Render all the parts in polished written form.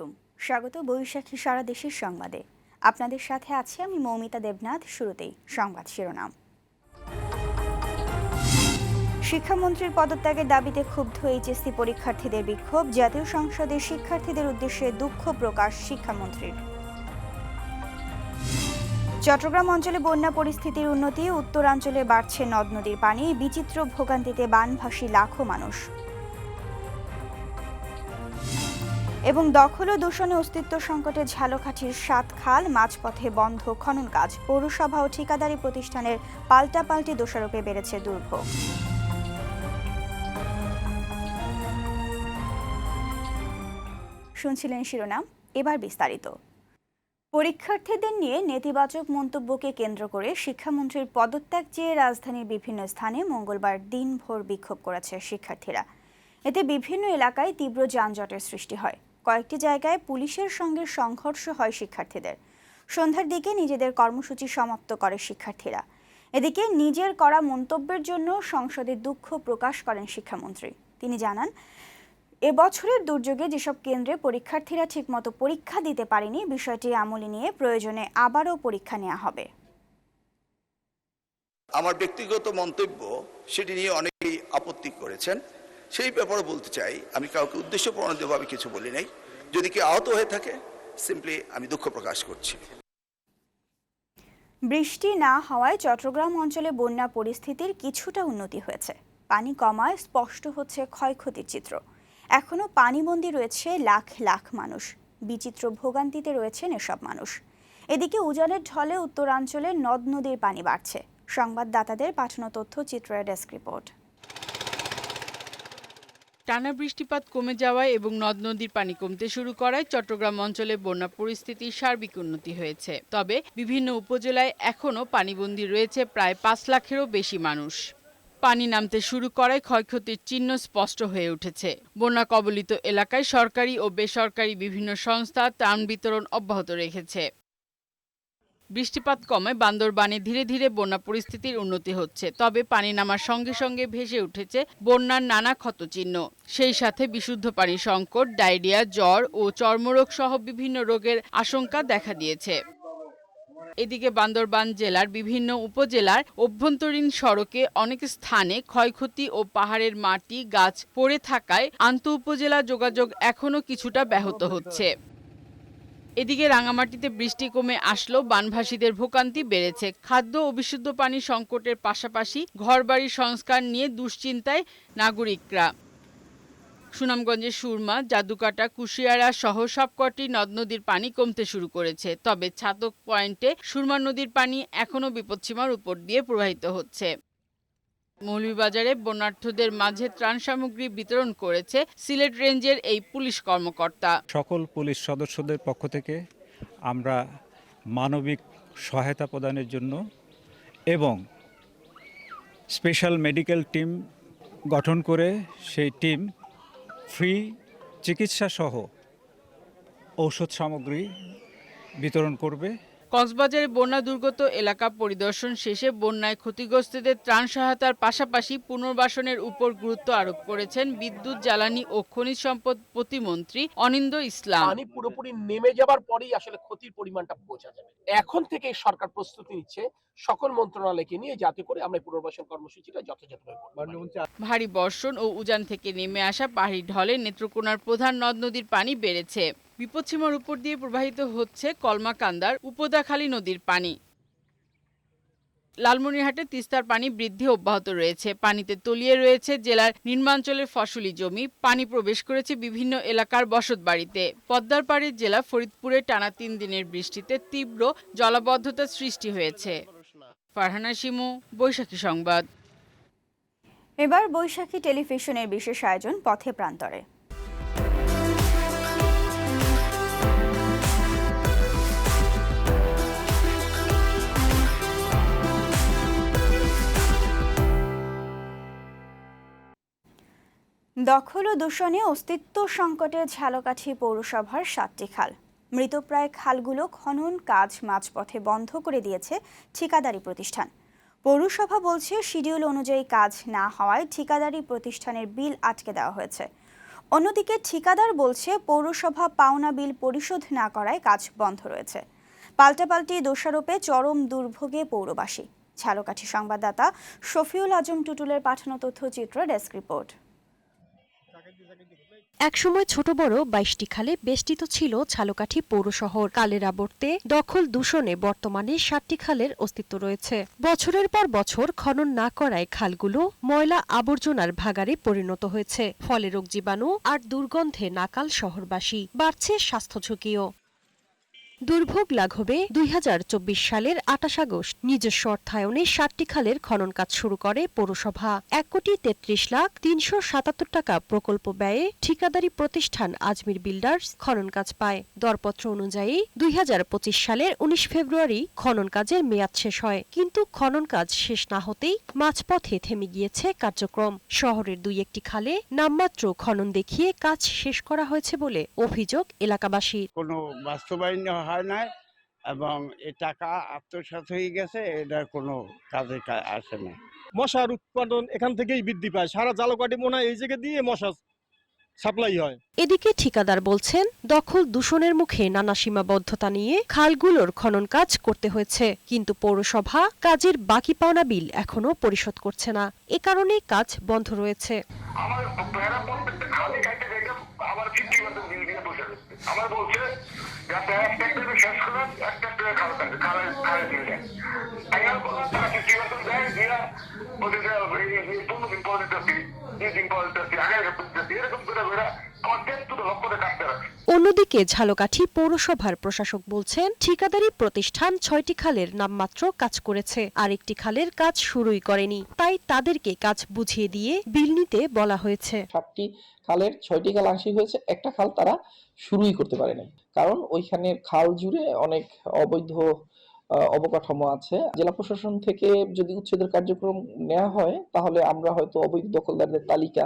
আলাইকুম। স্বাগত বৈশাখী সারা দেশের সংবাদে। আপনাদের সাথে আছি আমি মৌমিতা দেবনাথ। শুরুতেই সংবাদ শিরোনাম। শিক্ষামন্ত্রীর পদত্যাগের দাবিতে ক্ষুব্ধ এইচএসসি পরীক্ষার্থীদের বিক্ষোভ। জাতীয় সংসদে শিক্ষার্থীদের উদ্দেশ্যে দুঃখ প্রকাশ শিক্ষামন্ত্রীর। চট্টগ্রাম অঞ্চলে বন্যা পরিস্থিতির উন্নতি। উত্তরাঞ্চলে বাড়ছে নদ নদীর পানি। বিচিত্র ভোগান্তিতে বানভাসী লাখো মানুষ। এবং দখল ও দূষণে অস্তিত্ব সংকটে ঝালকাঠির ৭ খাল মাঝপথে বন্ধ খনন কাজ। পৌরসভা ও ঠিকাদারি প্রতিষ্ঠানের পাল্টাপাল্টি দোষারোপে বেড়েছে দুর্ভোগ। শুনছিলেন শিরোনাম, এবার বিস্তারিত। পরীক্ষার্থীদের নিয়ে নেতিবাচক মন্তব্যকে কেন্দ্র করে শিক্ষামন্ত্রীর পদত্যাগ চেয়ে রাজধানীর বিভিন্ন স্থানে মঙ্গলবার দিনভর বিক্ষোভ করেছে শিক্ষার্থীরা। এতে বিভিন্ন এলাকায় তীব্র যানজটের সৃষ্টি হয়। কয়েকটি জায়গায় পুলিশের সঙ্গে সংঘর্ষ হয় শিক্ষার্থীদের। সন্ধ্যার দিকে নিজেদের কর্মসূচি সমাপ্ত করে শিক্ষার্থীরা। এদিকে নিজের করা মন্তব্যের জন্য সংসদে দুঃখ প্রকাশ করেন শিক্ষামন্ত্রী। তিনি জানান, এবছরের দুর্যোগে যেসব কেন্দ্রে পরীক্ষার্থীরা ঠিকমতো পরীক্ষা দিতে পারেনি, বিষয়টি আমলে নিয়ে প্রয়োজনে আবারও পরীক্ষা নেওয়া হবে। আমার ব্যক্তিগত মন্তব্য সেটি নিয়ে অনেকেই আপত্তি করেছেন। সেই ব্যাপারে বলতে চাই, আমি কাউকে উদ্দেশ্য প্রণোদিতভাবে কিছু বলি নাই। যদি কেউ আহত হয়ে থাকে, সিম্পলি আমি দুঃখ প্রকাশ করছি। বৃষ্টি না হওয়ায় চট্টগ্রাম অঞ্চলে বন্যা পরিস্থিতির কিছুটা উন্নতি হয়েছে। পানি কমায় স্পষ্ট হচ্ছে ক্ষয়ক্ষতির চিত্র। এখনও পানিবন্দী রয়েছে লাখ লাখ মানুষ। বিচিত্র ভোগান্তিতে রয়েছেন এসব মানুষ। এদিকে উজানের ঢলে উত্তরাঞ্চলে নদ নদীর পানি বাড়ছে। সংবাদদাতাদের পাঠানো তথ্যচিত্রের ডেস্ক রিপোর্ট। টানা বৃষ্টিপাত কমে যাওয়ায় এবং নদ নদীর পানি কমতে শুরু করায় চট্টগ্রাম অঞ্চলে বন্যা পরিস্থিতির সার্বিক উন্নতি হয়েছে। তবে বিভিন্ন উপজেলায় এখনও পানিবন্দী রয়েছে প্রায় ৫ লাখেরও বেশি মানুষ। পানি নামতে শুরু করায় ক্ষয়ক্ষতির চিহ্ন স্পষ্ট হয়ে উঠেছে। বন্যা কবলিত এলাকায় সরকারি ও বেসরকারি বিভিন্ন সংস্থা ত্রাণ বিতরণ অব্যাহত রেখেছে। বৃষ্টিপাত কমে বান্দরবানে ধীরে ধীরে বন্যা পরিস্থিতির উন্নতি হচ্ছে। তবে পানি নামার সঙ্গে সঙ্গে ভেসে উঠেছে বন্যার নানা ক্ষতচিহ্ন। সেই সাথে বিশুদ্ধ পানি সংকট, ডায়রিয়া, জ্বর ও চর্মরোগ সহ বিভিন্ন রোগের আশঙ্কা দেখা দিয়েছে। এদিকে বান্দরবান জেলার বিভিন্ন উপজেলার অভ্যন্তরীণ সড়কে অনেক স্থানে ক্ষয়ক্ষতি ও পাহাড়ের মাটি গাছ পড়ে থাকায় আন্তঃ উপজেলা যোগাযোগ এখনও কিছুটা ব্যাহত হচ্ছে। এদিকে রাঙামাটিতে বৃষ্টি কমে আসলেও বানভাসীদের ভোগান্তি বেড়েছে। খাদ্য ও বিশুদ্ধ পানির সংকটের পাশাপাশি ঘরবাড়ি সংস্কার নিয়ে দুশ্চিন্তায় নাগরিকরা। সুনামগঞ্জের সুরমা, জাদুকাটা, কুশিয়ারা সহ সবকটি নদ নদীর পানি কমতে শুরু করেছে। তবে ছাতক পয়েন্টে সুরমা নদীর পানি এখনও বিপদসীমার উপর দিয়ে প্রবাহিত হচ্ছে। মৌলভীবাজারে বন্যার্থদের মাঝে ত্রাণ সামগ্রী বিতরণ করেছে সিলেট রেঞ্জের এই পুলিশ কর্মকর্তা। সকল পুলিশ সদস্যদের পক্ষ থেকে আমরা মানবিক সহায়তা প্রদানের জন্য এবং স্পেশাল মেডিকেল টিম গঠন করে সেই টিম ফ্রি চিকিৎসা সহ ঔষধ সামগ্রী বিতরণ করবে। কক্সবাজারে বন্যা দুর্গত এলাকা পরিদর্শন শেষে বন্যায় ক্ষতিগ্রস্তদের ত্রাণ সহায়তার পাশাপাশি পুনর্বাসনের উপর গুরুত্ব আরোপ করেছেন বিদ্যুৎ, জ্বালানি ও খনিজ সম্পদ প্রতিমন্ত্রী অনিন্দ্য ইসলাম। পানি পুরোপুরি নেমে যাবার পরেই আসলে ক্ষতির পরিমাণটা বোঝা যাবে। এখন থেকে সরকার প্রস্তুতি নিচ্ছে সকল মন্ত্রণালয়কে নিয়ে, যাতে করে আমরা পুনর্বাসন কর্মসূচিটা যথাযথভাবে করব। ভারী বর্ষণ ও উজান থেকে নেমে আসা পাহাড়ি ঢলে নেত্রকোনার প্রধান নদ নদীর পানি বেড়েছে। বিপদসীমার উপর দিয়ে প্রবাহিত হচ্ছে কলমাকান্দার উপদাখালী নদীর পানি। লালমনিরহাটে তিস্তার পানি বৃদ্ধি অব্যাহত রয়েছে। পানিতে তলিয়ে রয়েছে জেলার নিম্নাঞ্চলের ফসলি জমি। পানি প্রবেশ করেছে বিভিন্ন এলাকার বসতবাড়িতে। পদ্মার পাড়ের জেলা ফরিদপুরে টানা ৩ দিনের বৃষ্টিতে তীব্র জলাবদ্ধতার সৃষ্টি হয়েছে। ফারহানা শিমু, বৈশাখী সংবাদ। এবার বৈশাখী টেলিভিশনের বিশেষ আয়োজন পথে প্রান্তরে। দখল ও দূষণে অস্তিত্ব সংকটে ঝালকাঠি পৌরসভার ৭টি খাল। মৃতপ্রায় খালগুলো খনন কাজ মাঝপথে বন্ধ করে দিয়েছে ঠিকাদারি প্রতিষ্ঠান। পৌরসভা বলছে শিডিউল অনুযায়ী কাজ না হওয়ায় ঠিকাদারি প্রতিষ্ঠানের বিল আটকে দেওয়া হয়েছে। অন্যদিকে ঠিকাদার বলছে পৌরসভা পাওনা বিল পরিশোধ না করায় কাজ বন্ধ রয়েছে। পাল্টাপাল্টি দোষারোপে চরম দুর্ভোগে পৌরবাসী। ঝালকাঠি সংবাদদাতা শফিউল আজম টুটুলের পাঠানো তথ্যচিত্র ডেস্ক রিপোর্ট। একসময় ছোট বড় ২২টি খালে বেষ্টিত ছিল ঝালকাঠি পৌর শহর। কালের আবর্তে দখল দূষণে বর্তমানে ৭টি খালের অস্তিত্ব রয়েছে। বছরের পর বছর খনন না করায় খালগুলো ময়লা আবর্জনার ভাগাড়ে পরিণত হয়েছে। ফলে রোগ জীবাণু আর দুর্গন্ধে নাকাল শহরবাসী। বাড়ছে স্বাস্থ্য ঝুঁকিও। দুর্ভোগ লাঘবে ২০২৪ সালের ২৮ আগস্ট নিজস্ব অর্থায়নে ৭টি খালের খনন কাজ শুরু করে পৌরসভা। ১,৩৩,৩৭৭ টাকা প্রকল্প ব্যয়ে ঠিকাদারি প্রতিষ্ঠান আজমির বিল্ডার্স খনন কাজ পায়। দরপত্র অনুযায়ী ২০২৫ সালের ১৯ ফেব্রুয়ারি খনন কাজের মেয়াদ শেষ হয়। কিন্তু খনন কাজ শেষ না হতেই মাঝপথে থেমে গিয়েছে কার্যক্রম। শহরের ২-১টি খালে নামমাত্র খনন দেখিয়ে কাজ শেষ করা হয়েছে বলে অভিযোগ এলাকাবাসীর। কোনো বাস্তবায়ন হয় নাই এবং এই টাকা আত্মসাৎ হয়ে গেছে, এটা কোনো কাজে আসে না। মশার উৎপাদন এখান থেকেই বৃদ্ধি পায়। সারা ঝালকাঠি মনে হয় এই জায়গা দিয়ে মশা সাপ্লাই হয়। এদিকে ঠিকাদার বলছেন দখল দূষণের মুখে নানা সীমাবদ্ধতা নিয়ে খালগুলোর খনন কাজ করতে হয়েছে, কিন্তু পৌরসভা কাজের বাকি পাওনা বিল এখনো পরিশোধ করছে না। এ কারণে কাজ বন্ধ রয়েছে। আমার বলছে শেষ করেন, একটা খালে দিয়ে দেন। আমি বললাম তারা 50% দেয়, দিয়া বলতে 15 দিন পর দিতেছি, 2 দিন পর দিতেছি, আগে দিতেছি, এরকম করে আমার 73 লক্ষ টাকা কাটতে রাখছে। অন্যদিকে ঝালকাঠি পৌরসভার প্রশাসক বলছেন ঠিকাদারি প্রতিষ্ঠান 6টি খালের নামমাত্র কাজ করেছে, আরেকটি খালের কাজ শুরুই করেনি। তাই তাদেরকে কাজ বুঝিয়ে দিয়ে বিল নিতে বলা হয়েছে। 7টি খালের 6টি খাল আংশিক হয়েছে, একটা খাল তারা শুরুই করতে পারেনি, কারণ ওইখানে খাল জুড়ে অনেক অবৈধ অবকাঠামো আছে। জেলা প্রশাসন থেকে যদি উচ্ছেদের কার্যক্রম নেওয়া হয় তাহলে আমরা হয়তো অবৈধ দখলদারদের তালিকা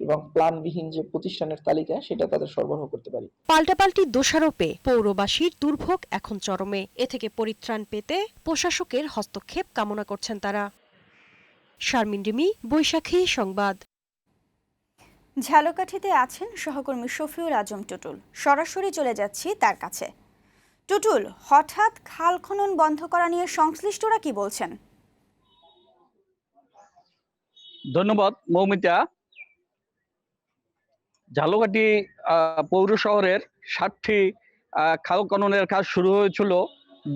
এবং প্ল্যানবিহীন যে প্রতিষ্ঠানের তালিকা সেটা তাদের সরবরাহ করতে পারি। পাল্টাপাল্টি দোষারোপে পৌরবাসীর দুর্ভোগ এখন চরমে। এ থেকে পরিত্রাণ পেতে প্রশাসকের হস্তক্ষেপ কামনা করছেন তারা। শারমিন রিমি, বৈশাখী সংবাদ। ঝালকাঠিতে আছেন সহকর্মী শফিউল আজম টুটুল। সরাসরি চলে যাচ্ছি তার কাছে। টুটুল, হঠাৎ খাল খনন বন্ধ করা নিয়ে সংশ্লিষ্টরা কি বলছেন? ধন্যবাদ মৌমিতা। ঝালকাঠি পৌর শহরের 7টি খাল খননের কাজ শুরু হয়েছিল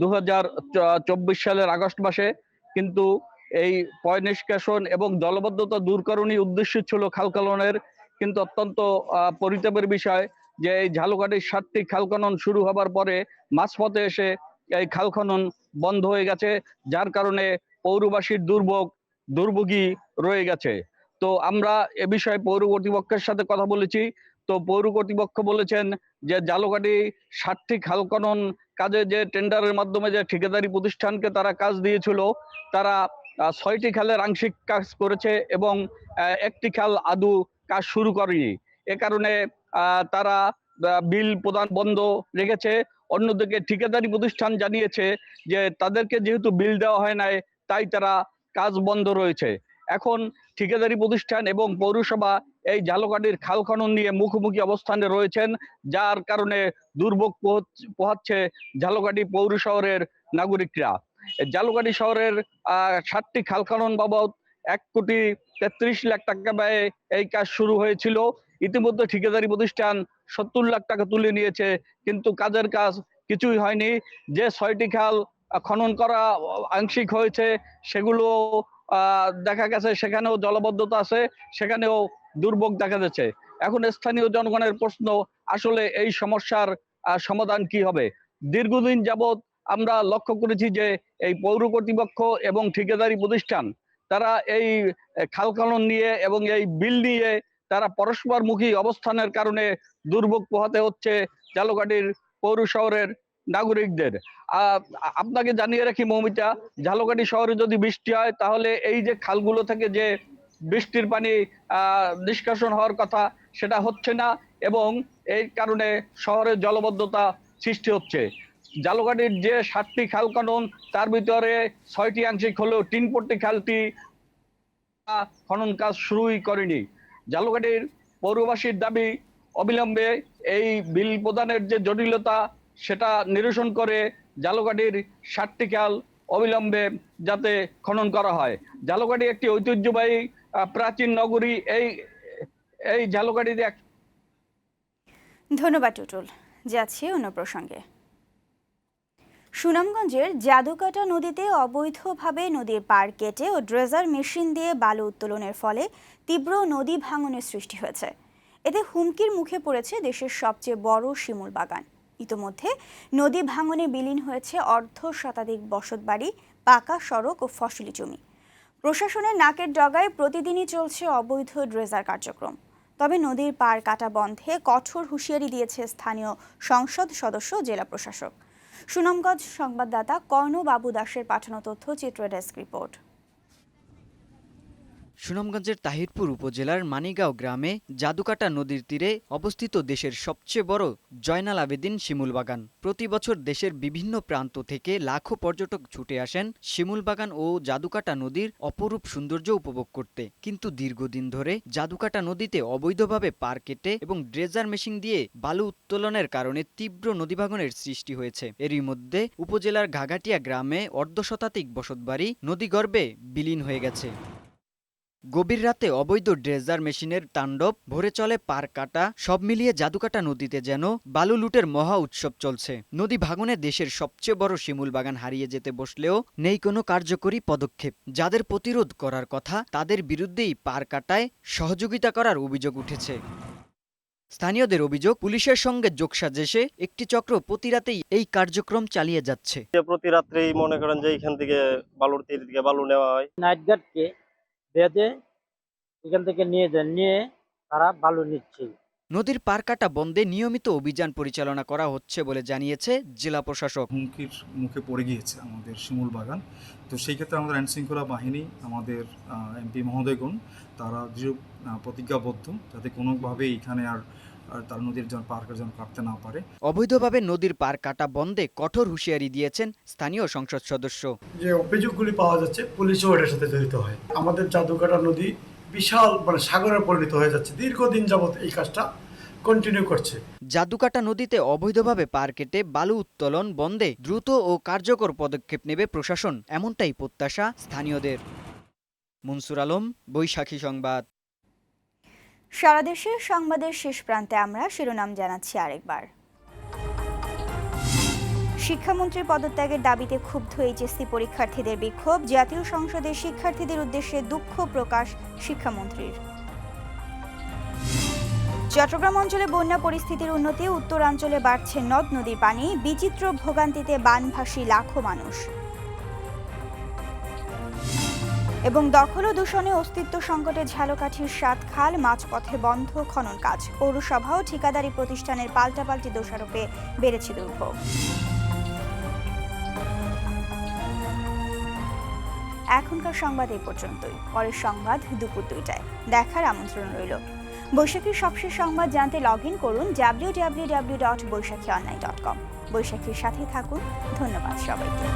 2024 সালের আগস্ট মাসে, কিন্তু এই পয় নিষ্কাশন এবং জলবদ্ধতা দূরকরণই উদ্দেশ্য ছিল খাল খননের। কিন্তু অত্যন্ত পরিতাপের বিষয় যে এই ঝালকাঠির 7টি খাল খনন শুরু হবার পরে মাঝপথে এসে এই খাল খনন বন্ধ হয়ে গেছে, যার কারণে পৌরবাসীর দুর্ভোগী রয়ে গেছে। তো আমরা এ বিষয়ে পৌর কর্তৃপক্ষের সাথে কথা বলেছি। তো পৌর কর্তৃপক্ষ বলেছেন যে ঝালকাঠি 7টি খাল খনন কাজে যে টেন্ডারের মাধ্যমে যে ঠিকাদারি প্রতিষ্ঠানকে তারা কাজ দিয়েছিল, তারা 6টি খালের আংশিক কাজ করেছে এবং একটি খাল আদৌ কাজ শুরু করেনি। এ কারণে তারা বিল প্রদান বন্ধ রেখেছে। অন্যদিকে ঠিকাদারি প্রতিষ্ঠান জানিয়েছে যে তাদেরকে যেহেতু বিল দেওয়া হয় নাই, তাই তারা কাজ বন্ধ রয়েছে। এখন ঠিকাদারি প্রতিষ্ঠান এবং পৌরসভা এই ঝালকাঠির খাল খনন নিয়ে মুখোমুখি অবস্থানে রয়েছেন, যার কারণে দুর্ভোগ পোহাচ্ছে ঝালকাঠি পৌর শহরের নাগরিকরা। ঝালকাঠি শহরের 7টি খাল খনন বাবদ 1,33,00,000 টাকা ব্যয়ে এই কাজ শুরু হয়েছিল। ইতিমধ্যে ঠিকাদারি প্রতিষ্ঠান 70 লাখ টাকা তুলে নিয়েছে, কিন্তু কাজের কাজ কিছুই হয়নি। যে 6টি খাল খনন করা আংশিক হয়েছে সেগুলো দেখা গেছে সেখানেও জলবদ্ধতা আছে, সেখানেও দুর্ভোগ দেখা যাচ্ছে। এখন স্থানীয় জনগণের প্রশ্ন, আসলে এই সমস্যার সমাধান কি হবে? দীর্ঘদিন যাবৎ আমরা লক্ষ্য করেছি যে এই পৌর কর্তৃপক্ষ এবং ঠিকাদারি প্রতিষ্ঠান তারা এই খাল খনন নিয়ে এবং এই বিল নিয়ে তারা পরস্পরমুখী অবস্থানের কারণে দুর্ভোগ পোহাতে হচ্ছে ঝালকাঠির পৌর শহরের নাগরিকদের। আপনাকে জানিয়ে রাখি মৌমিতা, ঝালকাঠি শহরে যদি বৃষ্টি হয় তাহলে এই যে খালগুলো থেকে যে বৃষ্টির পানি নিষ্কাশন হওয়ার কথা সেটা হচ্ছে না, এবং এই কারণে শহরে জলবদ্ধতা সৃষ্টি হচ্ছে। ঝালকাঠির যে 7টি খাল খনন তার ভিতরে 6টি আংশিক হলেও 3 খালটি খনন কাজ শুরুই করেনি। ঝালকাঠির পৌরবাসীর দাবি অবিলম্বে এই বিল প্রদানের যে জটিলতা সেটা নিরসন করে ঝালকাঠির 7টি খাল অবিলম্বে যাতে খনন করা হয়। ঝালকাঠি একটি ঐতিহ্যবাহী প্রাচীন নগরী। এই ঝালকাঠিতে ধন্যবাদ টুটুল। যাচ্ছি অন্য প্রসঙ্গে। সুনামগঞ্জের জাদুকাটা নদীতে অবৈধভাবে নদীর পাড় কেটে ও ড্রেজার মেশিন দিয়ে বালু উত্তোলনের ফলে তীব্র নদী ভাঙনের সৃষ্টি হয়েছে। এতে হুমকির মুখে পড়েছে দেশের সবচেয়ে বড় শিমুল বাগান। ইতোমধ্যে নদী ভাঙনে বিলীন হয়েছে অর্ধশতাধিক বসতবাড়ি, পাকা সড়ক ও ফসলি জমি। প্রশাসনের নাকের ডগায় প্রতিদিনই চলছে অবৈধ ড্রেজার কার্যক্রম। তবে নদীর পাড় কাটা বন্ধে কঠোর হুঁশিয়ারি দিয়েছে স্থানীয় সংসদ সদস্য ও জেলা প্রশাসক। সুনামগঞ্জ সংবাদদাতা কর্ণ বাবু দাসের পাঠানো তথ্যচিত্র ডেস্ক রিপোর্ট। সুনামগঞ্জের তাহিরপুর উপজেলার মানিগাঁও গ্রামে জাদুকাটা নদীর তীরে অবস্থিত দেশের সবচেয়ে বড় জয়নাল আবেদিন শিমুল বাগান। প্রতি বছর দেশের বিভিন্ন প্রান্ত থেকে লাখো পর্যটক ছুটে আসেন শিমুল বাগান ও জাদুকাটা নদীর অপরূপ সৌন্দর্য উপভোগ করতে। কিন্তু দীর্ঘদিন ধরে জাদুকাটা নদীতে অবৈধভাবে পাড় কেটে এবং ড্রেজার মেশিন দিয়ে বালু উত্তোলনের কারণে তীব্র নদীভাঙনের সৃষ্টি হয়েছে। এরই মধ্যে উপজেলার ঘাঘাটিয়া গ্রামে অর্ধশতাধিক বসতবাড়ি নদীগর্ভে বিলীন হয়ে গেছে। গভীর রাতে অবৈধ ড্রেজার মেশিনের তাণ্ডব, ভরে চলে পার কাটা, সব মিলিয়ে জাদুকাটা নদীতে যেন বালু লুটের মহা উৎসব চলছে। নদী ভাঙনে দেশের সবচেয়ে বড় শিমুল বাগান হারিয়ে যেতে বসলেও নেই কোনো কার্যকরী পদক্ষেপ। যাদের প্রতিরোধ করার কথা তাদের বিরুদ্ধেই পার কাটায় সহযোগিতা করার অভিযোগ উঠেছে। স্থানীয়দের অভিযোগ, পুলিশের সঙ্গে যোগসাজশে একটি চক্র প্রতি রাতেই এই কার্যক্রম চালিয়ে যাচ্ছে। প্রতি রাত্রেই মনে করেন যে এখান থেকে বালুর তীর থেকে বালু নেওয়া হয়, নাইট গার্ডকে বেঁধে এখান থেকে নিয়ে তারা বালু নিচ্ছে। নদীর পার কাটা বন্ধে নিয়মিত অভিযান পরিচালনা করা হচ্ছে বলে জানিয়েছে জেলা প্রশাসক। হুমকির মুখে পড়ে গিয়েছে আমাদের শিমুল বাগান। তো সেই ক্ষেত্রে আমাদের আইনশৃঙ্খলা বাহিনী, আমাদের এমপি মহোদয়গণ তারা দৃঢ় প্রতিজ্ঞাবদ্ধ যাতে কোনোভাবে এখানে আর তার নদীর পার যেন কাটতে না পারে। অবৈধভাবে নদীর পার কাটা বন্ধে কঠোর হুঁশিয়ারি দিয়েছেন স্থানীয় সংসদ সদস্য। যে অভিযোগগুলি পাওয়া যাচ্ছে পুলিশও এটার সাথে জড়িত হয়। আমাদের জাদুকাটা নদী বিশাল সাগরে পরিণত হয়ে যাচ্ছে। দীর্ঘদিন যাবত এই কাজটা কন্টিনিউ করছে। জাদুকাটা নদীতে অবৈধভাবে পার কেটে বালু উত্তোলন বন্ধে দ্রুত ও কার্যকর পদক্ষেপ নেবে প্রশাসন, এমনটাই প্রত্যাশা স্থানীয়দের। মনসুর আলম, বৈশাখী সংবাদ। সারা দেশের সংবাদের শেষ প্রান্তে আমরা শিরোনাম জানাচ্ছি আরেকবার। শিক্ষামন্ত্রীর পদত্যাগের দাবিতে ক্ষুব্ধ এইচএসসি পরীক্ষার্থীদের বিক্ষোভ। জাতীয় সংসদে শিক্ষার্থীদের উদ্দেশ্যে দুঃখ প্রকাশ শিক্ষামন্ত্রীর। চট্টগ্রাম অঞ্চলে বন্যা পরিস্থিতির উন্নতি, উত্তরাঞ্চলে বাড়ছে নদ নদীর পানি, বিচিত্র ভোগান্তিতে বানভাসী লাখো মানুষ। এবং দখল ও দূষণে অস্তিত্ব সংকটে ঝালকাঠির 7 খাল, মাঝপথে বন্ধ খনন কাজ। পৌরসভা ও ঠিকাদারি প্রতিষ্ঠানের পাল্টাপাল্টি দোষারোপে বেড়েছে দুর্ভোগ। এখনকার সংবাদ এই পর্যন্তই। পরের সংবাদ দুপুর 2টায়। দেখার আমন্ত্রণ রইল। বৈশাখীর সবশেষ সংবাদ জানতে লগ ইন করুন www.boishakhyonline.com। বৈশাখীর সাথে থাকুন। ধন্যবাদ সবাইকে।